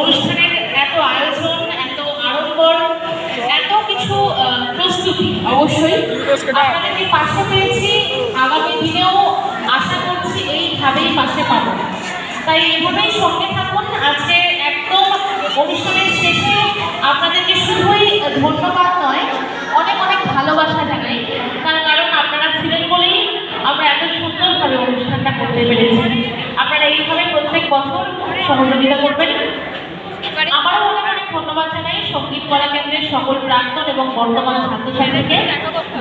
অনুষ্ঠানের এত আয়োজন, এত আড়ম্বর, এত কিছু প্রস্তুতি, অবশ্যই আপনাদেরকে পাশে পেয়েছি। আগামী দিনেও আশা করছি এইভাবেই পাশে পাবো। তাই এইভাবেই সঙ্গে থাকুন। আজকে একদম অনুষ্ঠানের শেষে আপনাদেরকে শুধুই ধন্যবাদ নয়, অনেক অনেক ভালোবাসা জানাই। তার কারণ আপনারা ছিলেন বলেই আমরা এত সুন্দরভাবে অনুষ্ঠানটা করতে পেরেছি। আপনারা এইভাবে প্রত্যেক বছর সহযোগিতা করবেন। আমারও অনেক অনেক ধন্যবাদ জানাই সঙ্গীত কলা কেন্দ্রের সকল প্রাক্তন এবং বর্তমান ছাত্রছাত্রীকে।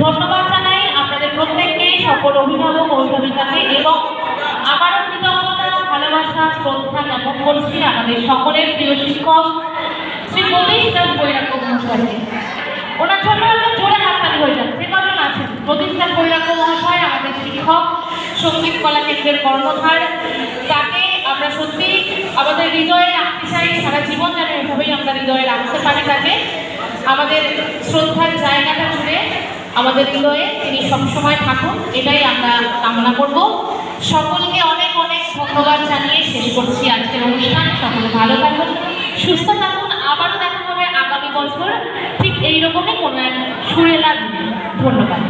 ধন্যবাদ জানাই আপনাদের প্রত্যেককে, সকল অভিভাবক অভিভাবিকাকে, এবং আবারও কৃতজ্ঞতা, ভালোবাসা, শ্রদ্ধা জ্ঞাপন করছি আমাদের সকলের প্রিয় শিক্ষক শ্রী প্রতীশ দাস বৈরাগ্য মহাশয়কে। ওনার জন্য একটা জোরে হাততালি হয়ে যাচ্ছে। কজন আছেন? প্রতীশ দাস বৈরাগ্য মহাশয় আমাদের শিক্ষক, সঙ্গীত কলা কেন্দ্রের কর্ণধার। তাকে আমরা সত্যি আমাদের হৃদয়ে রাখতে চাই, সারা জীবন যেন এভাবেই আমরা হৃদয়ে রাখতে পারি তাকে। আমাদের শ্রদ্ধার জায়গাটা জুড়ে আমাদের হৃদয়ে তিনি সবসময় থাকুন, এটাই আমরা কামনা করব। সকলকে অনেক অনেক ধন্যবাদ জানিয়ে শেষ করছি আজকের অনুষ্ঠান। সকলে ভালো থাকুন, সুস্থ থাকুন। আবারও দেখা হবে আগামী বছর ঠিক এইরকমই কোনো এক সুরেলা দিনে। ধন্যবাদ।